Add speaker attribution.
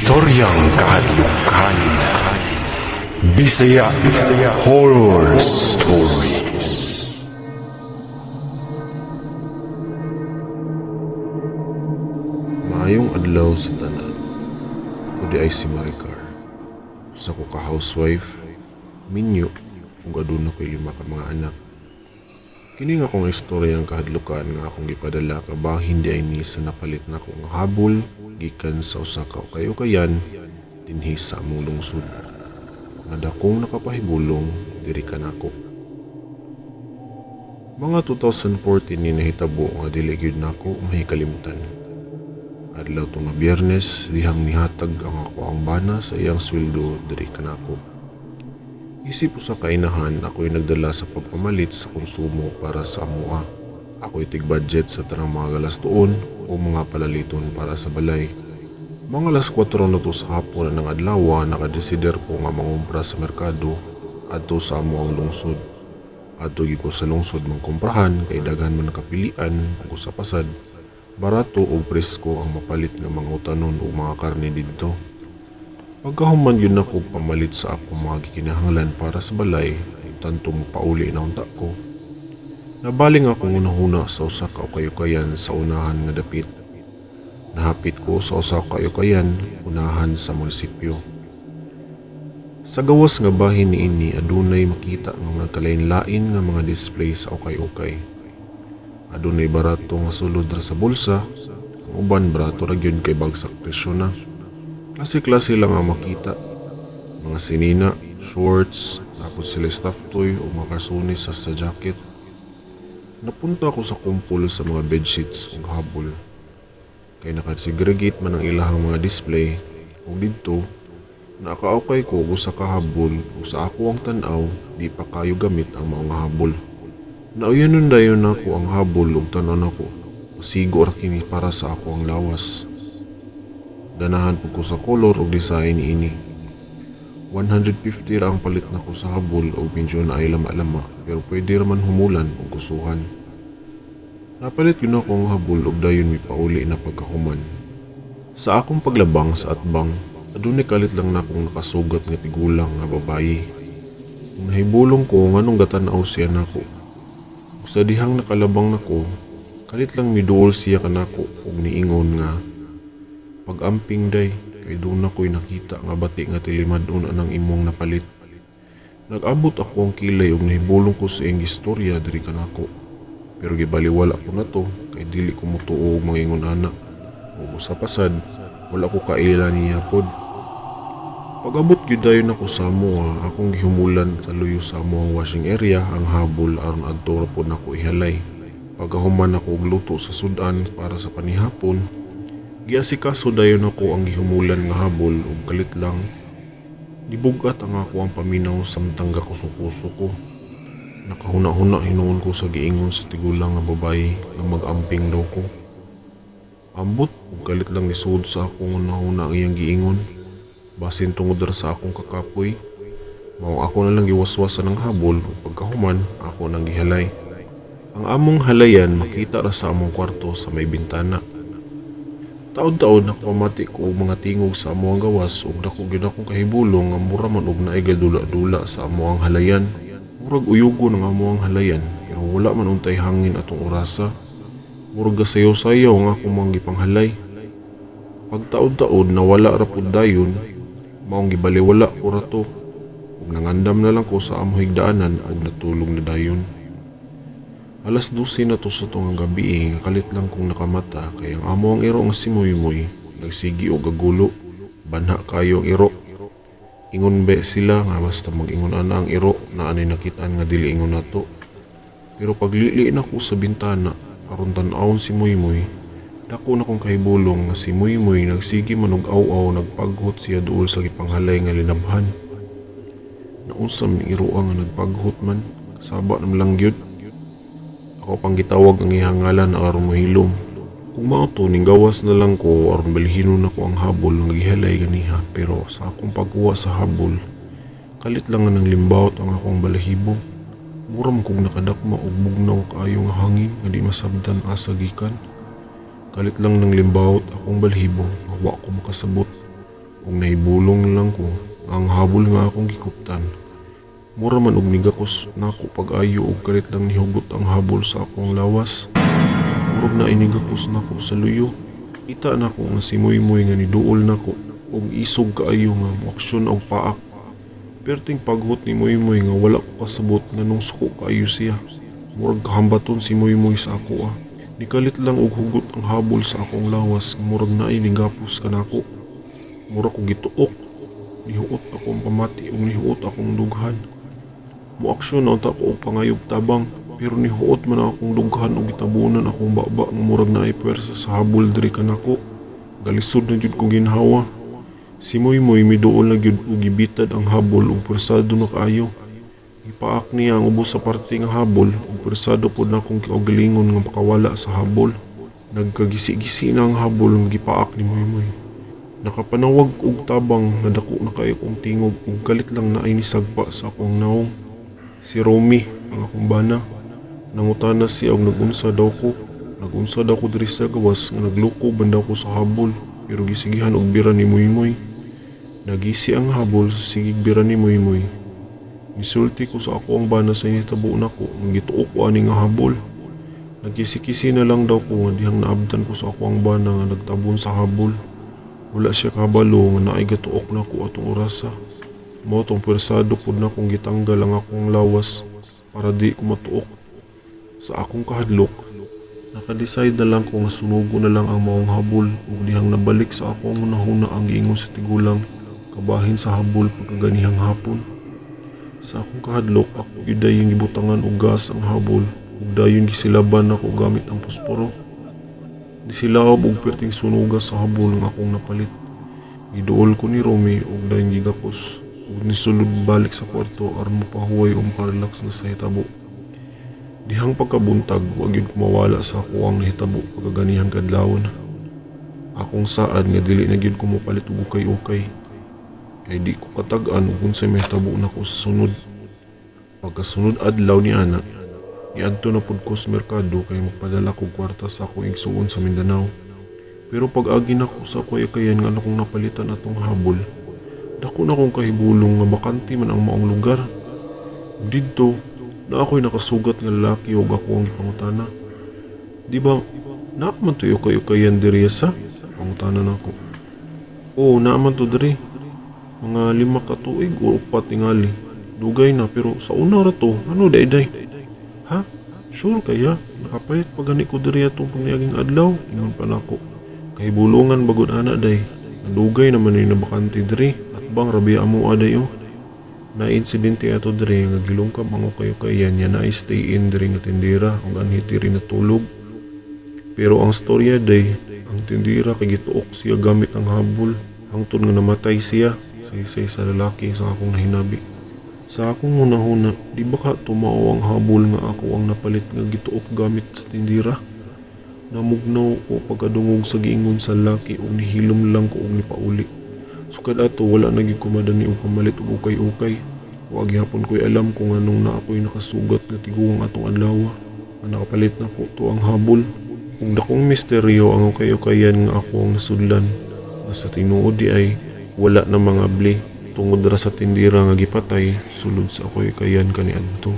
Speaker 1: Istoryang kahadlukan. Bisaya Horror Stories.
Speaker 2: Maayong adlaw sa tanan. Ako di ay si Maricar. Usa ko ka housewife, minyo, ug aduna ko'y 5 ka mga anak. Kini nga akong istoryang kahadlukan nga akong gipadala ka bahin di ay ni sa napalit na akong habol gikan sa usa ka kayo-kayan dinhi sa among lungsod. Nga dakong nakapahibulong diri kanako. Mga 2014 ni nahitabo nga dili gyud nako mahikalimtan. Adlaw to nga Biyernes, dihang nihatag ang ako ang bana sa iyang sweldo diri kanako. Isip sa kainahan, ako'y nagdala sa pagpamalit sa konsumo para sa amoa. Ako'y tig-budget sa tarang mga galas tuon o mga palaliton para sa balay. Mga alas 4 na to sa hapon ng adlaw, nakadesider ko nga mangumpra sa merkado adto sa amoang lungsod. Adto ko sa lungsod mangkumprahan kay daghan man kapilian ug sa pasad. Barato o presko ang mapalit nga mga utanon o mga karne didto. Pagkahuman yun ako pamalit sa akong mga gikinahanglan para sa balay, tanto pauli na unta ko. Nabaling akong unahuna sa usa ka kayo-kayan sa unahan nga dapit. Nahapit ko sa usa ka kayo-kayan unahan sa munisipyo. Sa gawas nga bahin niini adunay makita nga nagkalain-lain nga mga display sa ukay-ukay. Adunay barato nga sulod ra sa bulsa, ang uban barato ra gyud kay bagsak presyo na. Klase-klase lang ang makita. Mga sinina, shorts, tapos sila stuff toy o mga karsones sa jacket. Napunta ako sa kumpul sa mga bedsheets ug habol. Kay nakasegregate man ang ilahang mga display ug didto nakaukay ko usa ka habol ug sa ako ang tan-aw di pa kayo gamit ang mga habol. Nauyanon dayon nako ang habol ug tan-aw nako. Masigo ra kini para sa ako ang lawas. Ganahan po ko sa color o design ini. 150 ra ang palit na ko sa habol o pinsyon na ay lama-lama pero pwede raman humulan o gusuhan. Napalit yun ako ang habol o dayon may pauli na pagkahuman. Sa akong paglabang sa atbang, adunay kalit lang na akong nakasugat nga tigulang nga babayi. Kung nahibulong ko nganong gatanaw siya nako. Ug sa dihang nakalabang nako, kalit lang miduol siya kanako ug niingon nga pag-amping day, kay doon ako'y nakita nga bati nga tilimadon anang imong napalit. Nag-abot ako ang kilay ug nahibulong ko sa iyang istorya diri kanako. Pero gibaliwala ko na to, kay dili ko mutuo og mangingon ana. Ug sa pasad, wala ko kaila niya pod. Pag-abot gyud dayon ako sa amoa, akong gihumulan sa luyo sa amoang washing area ang habol aron adto ra pod nako ihalay. Pagkahuman ako og luto sa sudan para sa panihapon, giasikaso dayon ako ang gihumulan nga habol ug kalit lang nibugat ang ako ang paminaw samtang gakuso-kuso ko. Nakahuna-huna hinuon ko sa giingon sa tigulang nga babae nga mag-amping daw ko. Ambot ug kalit lang nisud sa akong hunahuna ang iyang giingon. Basin tungod ra sa akong kakapoy, mao ako na lang giwaswasan ng habol ug pagkahuman ako nang gihalay. Ang among halayan makita ra sa among kwarto sa may bintana. Taod-taod nakapamati ko og mga tingog sa amoang gawas ug dako gyud akong kahibulong nga mura man og naay gadula-dula sa amoang halayan. Murag uyugo ng amoang halayan pero wala man untay hangin atong orasa. Murag gasayaw-sayaw nga akong mga gipanghalay. Pagtaod-taod nawala ra pud dayon, maong gibaliwala ko ra to. Ug nangandam na lang ko sa among higdaanan ug natulog na dayon. Alas 12 na to sa itong gabi kalit lang kong nakamata kay ang amo ang iro nga si Moy-Moy nagsigi o gagulo, banha kayo ang iro. Ingon be sila nga basta mag-ingon ana ang iro na anay nakitaan nga dili ingon nato. Pero paglili na ko sa bintana aron tan-awon si Moy-Moy, dako na kong kahibulong nga si Moy-Moy nagsigi man og aw-aw nagpaghot siya duol sa gipanghalay nga linabhan. Naunsa man iro nga nagpaghot man, kasaba nam lang gyud. Ako pang gitawag ang ihangalan na aron mohilom. Kung mauto ning gawas na lang ko aron balhinon nako ang habol nga gihalay ganiha pero sa akong pagkuha sa habol kalit lang nga nang limbawt ang akong balahibo. Muram kong nakadakma og bugnaw kaayo nga hangin nga di masabtan asa gikan. Kalit lang nang limbawt akong balahibo nga wa ko makasabot. ug nahibulong lang ko nga ang habol nga akong gikuptan. Mura man og nigakos nako pag-ayo og kalit lang nihugot ang habol sa akong lawas. Murag na inigakos nako sa luyo. Kita nako nga si Moymoy nga niduol nako og isog kaayo nga moaksyon og paak. Perting paghot ni Moymoy nga wala ko kasabot nga nung suko kaayo siya. Murag kahambaton si Moymoy sa ako ah. Nikalit lang og hugot ang habol sa akong lawas nga murag naay nigapos kanako. Murag ko gituok. Nihuot akong pamati ug nihuot akong dughan. Moaksyon na ko og pangayog tabang pero nihuot man akong dughan ug gitabunan akong baba nga murag naay puwersa sa habol diri kanako. Galisod na jud ko ginhawa. Si Moymoy miduol na gyud og gibitad ang habol ug puwersado na kaayo. Ipaak niya ang ubos sa parte nga habol ug puwersado pod na akong kaugalingon nga makawala sa habol. Nagkagisi-gisi na ang habol nga gipaak ni Moymoy. Nakapanawag og tabang nga dako na kayo kong tingog ug galit lang na ay nisagpa sa akong naong. Si Romy ang akong bana. Nangutana siya og nagunsa daw ko. Nagunsa daw ko diri sa gawas nga nagluko bandaw ko sa habol pero gisigihan og bira ni Moymoy. Nagisi ang habol sa sigig bira ni Moymoy. Misulti ko sa ako ang bana sa initabo nako nga gituok ko ani nga habol. Nagkisi-kisi na lang daw ko nga dihang naabdan ko sa ako ang bana nga nagtabon sa habol. Wala siya kabalo nga naay gatuok nako atong orasa. Mao tong puwersado pud na kong gitanggal ang akong lawas para di ko matuok. Sa akong kahadlok, naka-decide na lang ko nga sunugo na lang ang maong habol ug dihang nabalik sa akong hunahuna ang giingon sa tigulang kabahin sa habol pagkaganihang hapon. Sa akong kahadlok, ako gyud dayon gibutangan og gas ang habol ug dayon gisilaban ako gamit ang posporo. Nisilawab og perting sunuga sa habol nga akong napalit. Giduol ko ni Romy ug dayon gigakos ug nisulod balik sa kwarto aron mapahuway o makarelax na sa hitabo. Dihang pagkabuntag, wag yun kumawala sa ako ang nahitabo pagkaganihan kadlawon. Akong saad nga dili na gyud ko mopalit og ukay-ukay. Kay di ko katag-an ug unsay mahitabo nako sa sunod. Pagkasunod adlaw ni ana, iadto na pud ko sa merkado kay magpadala ko kwarta sa akong igsuon sa Mindanao. Pero pag-agi nako sa ukay-ukayan nga akong napalitan atong habol, dako na akong kahibulong nga bakanti man ang maong lugar. Didto na ako'y nakasugat nga lalaki o ako ang ipangutana. Di ba, naaman to ukay-ukayan diri sa? Pangutana na ako. Oo, naaman to diri. Mga 5 ka tuig o 4 tingali. Dugay na pero sa una ra to, ano day-day? Ha? Sure kaya? Nakapalit pa gani ko diri atong pangayaging adlaw? Ingon pa na ako. Kahibulungan bagod ana day. Dugay naman ni nabakante diri at bang rabi amo aday o. Na insidente ato diri nga gilungkab ang ukay-ukayan niya na stay in diri nga tindera ug anhiti rin natulog. Pero ang storya day, ang tindera kay gituok siya gamit ang habol hangtod nga namatay siya sa isa sa lalaki sa akong nahinabi. Sa akong hunahuna, di ba ka tumao ang habol nga ako ang napalit nga gituok gamit sa tindera? Namugnaw ko pagkadungog sa giingon sa lalaki ug nihilom lang ko og nipauli. Sukad ato wala na gyud ko madani og pamalit og ukay-ukay. Wa gyapon ko'y alam kung anong na ako'y nakasugat nga tiguang atong adlaw. Nga nakapalit na ko to ang habol. Kung dakong misteryo ang ukay-ukayan nga ako ang nasudlan. Nga sa tinuod di ay wala na mga bli tungod ra sa tindira nga gipatay sulod sa ukay-ukayan kaniadto.